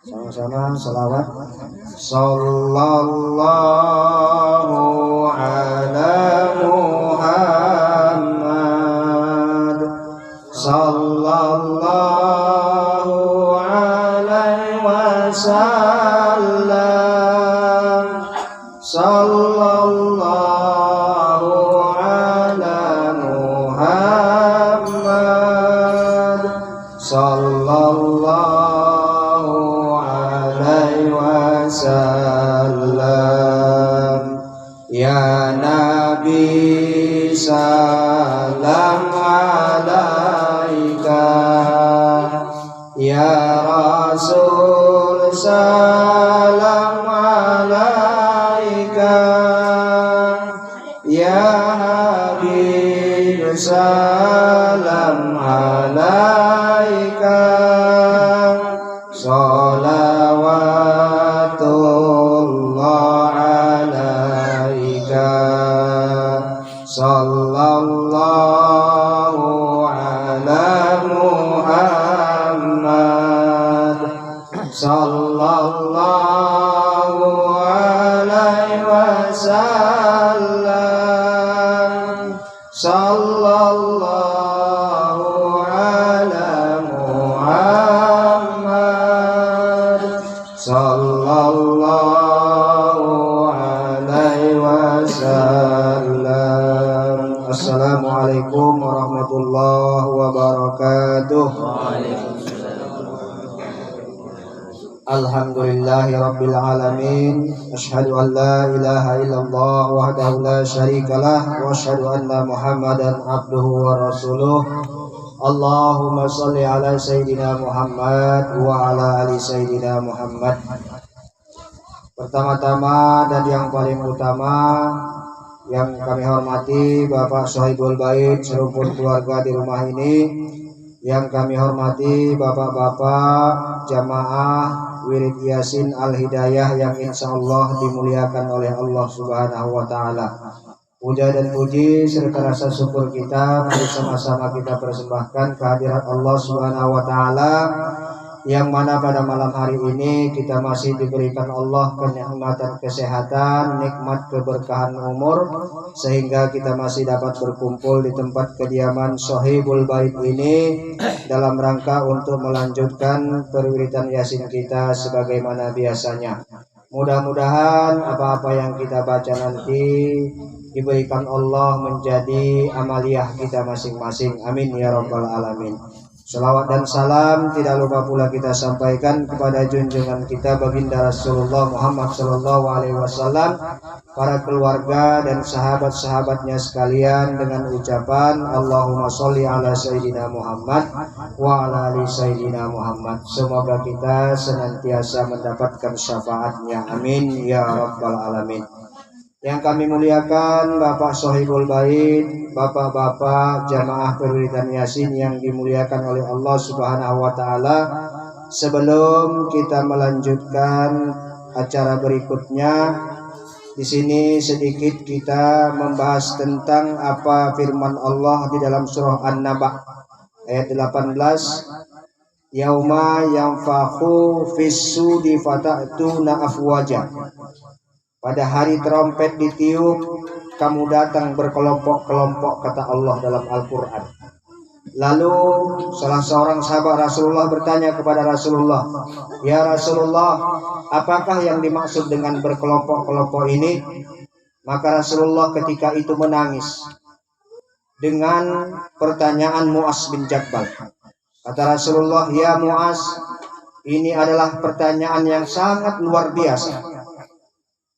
Sama-sama salawat. Sallallahu ala Muhammad. Sallallahu alaihi wasallam. Sallallahu ala Muhammad. Sallallahu alaihi wasallam. Ya Nabi salam alaika, ya Rasul salam alaika, ya Habib salam alaika. Salawatullah alaika. Sallallahu ala Muhammad. Sallallahu alaihi wasallam. Sallallahu ala Muhammad. Sallallahu alaihi wasallam. Assalamualaikum warahmatullahi wabarakatuh. Alhamdulillahi rabbil alamin. Asyhadu an la ilaha illallah wahdahu la syarikalah wa asyhadu anna Muhammadan abduhu wa rasuluh. Allahumma shalli ala sayyidina Muhammad wa ala ali sayyidina Muhammad. Pertama-tama dan yang paling utama yang kami hormati Bapak Sohibul Bait serumpun keluarga di rumah ini, yang kami hormati bapak-bapak jamaah Wirid Yasin Al-Hidayah yang insya Allah dimuliakan oleh Allah Subhanahu wa Ta'ala. Puja dan puji serta rasa syukur kita mari sama-sama kita persembahkan kehadirat Allah Subhanahu wa Ta'ala, yang mana pada malam hari ini kita masih diberikan Allah kenikmatan kesehatan, nikmat keberkahan umur, sehingga kita masih dapat berkumpul di tempat kediaman Sohibul Bait ini dalam rangka untuk melanjutkan perwiritan Yasin kita sebagaimana biasanya. Mudah-mudahan apa-apa yang kita baca nanti diberikan Allah menjadi amaliyah kita masing-masing. Amin ya rabbal alamin. Salawat dan salam tidak lupa pula kita sampaikan kepada junjungan kita baginda Rasulullah Muhammad sallallahu alaihi wasallam, para keluarga dan sahabat-sahabatnya sekalian, dengan ucapan Allahumma sholli ala sayyidina Muhammad wa ala ali sayyidina Muhammad. Semoga kita senantiasa mendapatkan syafaatnya. Amin ya rabbal alamin. Yang kami muliakan Bapak Sohibul Bait, bapak-bapak jamaah perwiritan Yasin yang dimuliakan oleh Allah Subhanahu wa Ta'ala. Sebelum kita melanjutkan acara berikutnya, di sini sedikit kita membahas tentang apa firman Allah di dalam surah An-Naba ayat 18. Yauma yanfakhu fis-sudi fata'tuna afwaja. Pada hari trompet ditiup, kamu datang berkelompok-kelompok, kata Allah dalam Al-Quran. Lalu salah seorang sahabat Rasulullah bertanya kepada Rasulullah, ya Rasulullah, apakah yang dimaksud dengan berkelompok-kelompok ini? Maka Rasulullah ketika itu menangis dengan pertanyaan Mu'az bin Jabal. Kata Rasulullah, ya Mu'az, ini adalah pertanyaan yang sangat luar biasa.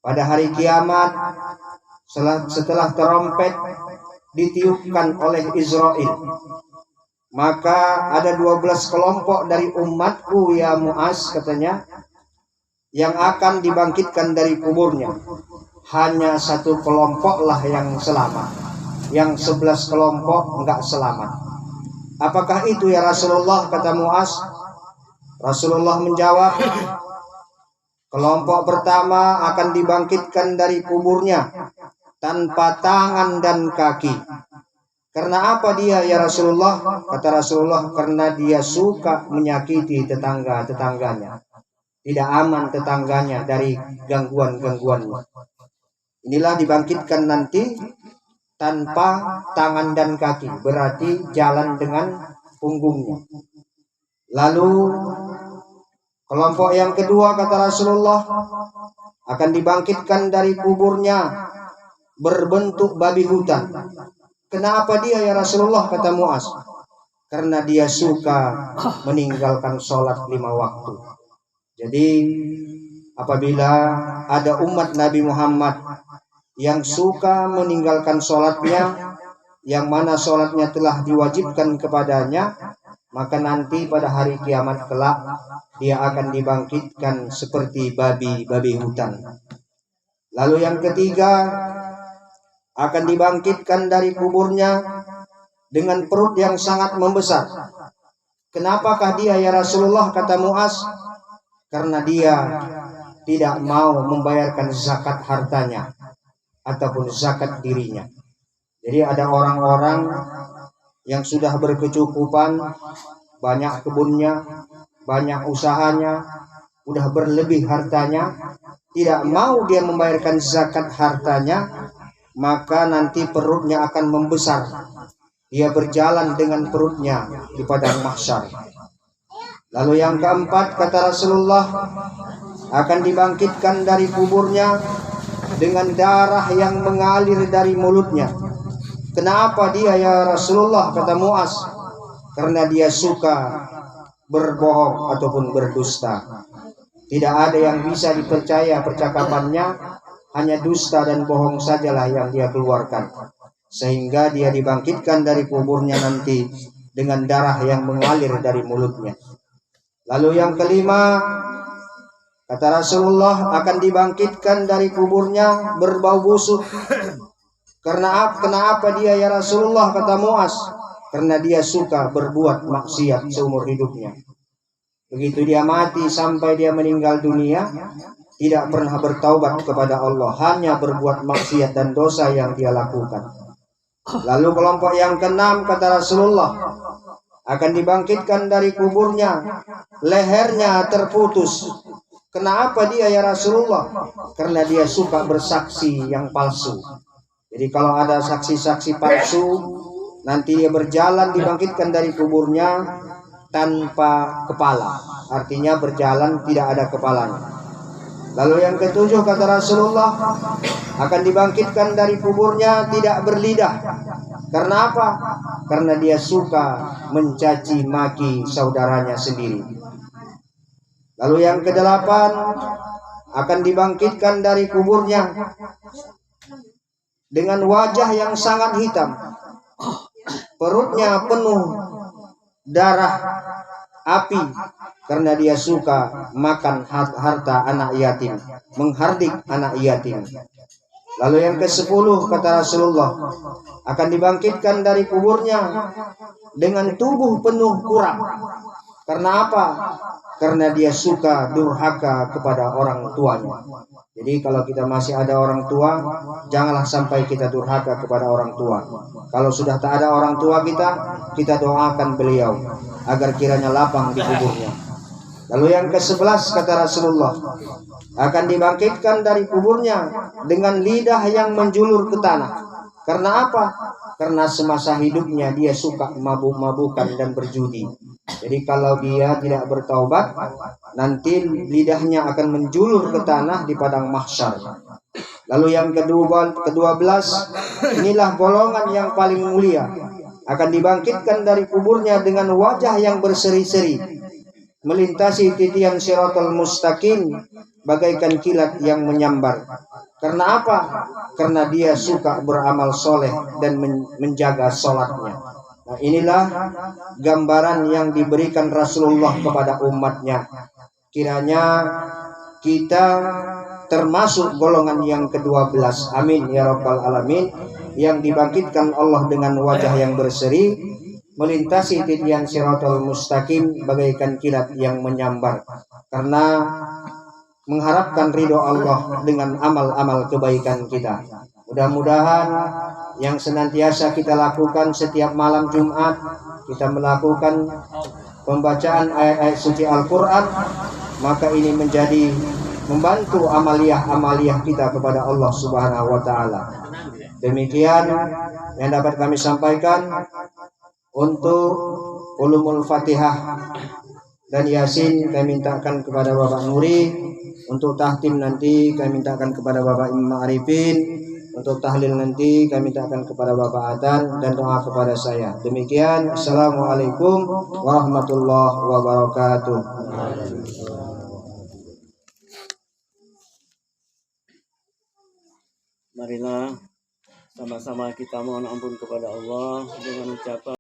Pada hari kiamat, setelah trompet ditiupkan oleh Israel, maka ada 12 kelompok dari umatku ya Mu'az, katanya, yang akan dibangkitkan dari kuburnya. Hanya satu kelompoklah yang selamat, yang 11 kelompok enggak selamat. Apakah itu ya Rasulullah, kata Mu'az. Rasulullah menjawab, kelompok pertama akan dibangkitkan dari kuburnya tanpa tangan dan kaki. Karena apa dia ya Rasulullah? Kata Rasulullah, karena dia suka menyakiti tetangga-tetangganya. Tidak aman tetangganya dari gangguan-gangguannya. Inilah dibangkitkan nanti tanpa tangan dan kaki, berarti jalan dengan punggungnya. Lalu kelompok yang kedua kata Rasulullah akan dibangkitkan dari kuburnya berbentuk babi hutan. Kenapa dia ya Rasulullah? Kata Muaz, karena dia suka meninggalkan sholat 5 waktu. Jadi apabila ada umat Nabi Muhammad yang suka meninggalkan sholatnya, yang mana sholatnya telah diwajibkan kepadanya, maka nanti pada hari kiamat kelak dia akan dibangkitkan seperti babi hutan. Lalu yang ketiga, akan dibangkitkan dari kuburnya dengan perut yang sangat membesar. Kenapakah dia ya Rasulullah? Kata Muaz, karena dia tidak mau membayarkan zakat hartanya ataupun zakat dirinya. Jadi ada orang-orang yang sudah berkecukupan, banyak kebunnya, banyak usahanya, udah berlebih hartanya, tidak mau dia membayarkan zakat hartanya, maka nanti perutnya akan membesar. Dia berjalan dengan perutnya di padang mahsyar. Lalu yang keempat kata Rasulullah, akan dibangkitkan dari kuburnya dengan darah yang mengalir dari mulutnya. Kenapa dia ya Rasulullah? Kata Muaz, karena dia suka berbohong ataupun berdusta. Tidak ada yang bisa dipercaya percakapannya, hanya dusta dan bohong sajalah yang dia keluarkan. Sehingga dia dibangkitkan dari kuburnya nanti dengan darah yang mengalir dari mulutnya. Lalu yang kelima, kata Rasulullah, akan dibangkitkan dari kuburnya berbau busuk. Kenapa dia ya Rasulullah? Kata Muaz, karena dia suka berbuat maksiat seumur hidupnya. Begitu dia mati sampai dia meninggal dunia, tidak pernah bertaubat kepada Allah, hanya berbuat maksiat dan dosa yang dia lakukan. Lalu kelompok yang keenam kata Rasulullah, akan dibangkitkan dari kuburnya, lehernya terputus. Kenapa dia ya Rasulullah? Karena dia suka bersaksi yang palsu. Jadi kalau ada saksi-saksi palsu, nanti dia berjalan dibangkitkan dari kuburnya tanpa kepala. Artinya berjalan tidak ada kepalanya. Lalu yang ketujuh kata Rasulullah, akan dibangkitkan dari kuburnya tidak berlidah. Karena apa? Karena dia suka mencaci maki saudaranya sendiri. Lalu yang kedelapan, akan dibangkitkan dari kuburnya dengan wajah yang sangat hitam. Perutnya penuh darah api karena dia suka makan harta anak yatim, menghardik anak yatim. Lalu yang ke-10 kata Rasulullah, akan dibangkitkan dari kuburnya dengan tubuh penuh kurang. Karena apa? Karena dia suka durhaka kepada orang tuanya. Jadi kalau kita masih ada orang tua, janganlah sampai kita durhaka kepada orang tua. Kalau sudah tak ada orang tua kita doakan beliau agar kiranya lapang di kuburnya. Lalu yang ke-11 kata Rasulullah, akan dibangkitkan dari kuburnya dengan lidah yang menjulur ke tanah. Karena apa? Karena semasa hidupnya dia suka mabuk-mabukan dan berjudi. Jadi kalau dia tidak bertaubat, nanti lidahnya akan menjulur ke tanah di padang mahsyar. Lalu yang ke-12, inilah golongan yang paling mulia, akan dibangkitkan dari kuburnya dengan wajah yang berseri-seri, melintasi titian Shiratal Mustaqim bagaikan kilat yang menyambar. Karena apa? Karena dia suka beramal soleh dan menjaga sholatnya. Nah, inilah gambaran yang diberikan Rasulullah kepada umatnya. Kiranya kita termasuk golongan yang ke-12. Amin ya rabbal alamin. Yang dibangkitkan Allah dengan wajah yang berseri, melintasi titian Shiratal Mustaqim bagaikan kilat yang menyambar. Karena mengharapkan ridho Allah dengan amal-amal kebaikan kita. Mudah-mudahan yang senantiasa kita lakukan setiap malam Jumat, kita melakukan pembacaan ayat-ayat suci Al-Quran, maka ini menjadi membantu amaliyah kita kepada Allah Subhanahu wa Ta'ala. Demikian yang dapat kami sampaikan. Untuk ulumul Fatihah dan Yasin kami mintakan kepada Bapak Nuri. Untuk tahtim nanti kami mintakan kepada Bapak Imam Arifin. Untuk tahlil nanti kami mintakan kepada Bapak Adan, dan doa kepada saya. Demikian. Assalamualaikum warahmatullahi wabarakatuh. Marilah sama-sama kita mohon ampun kepada Allah dengan ucapan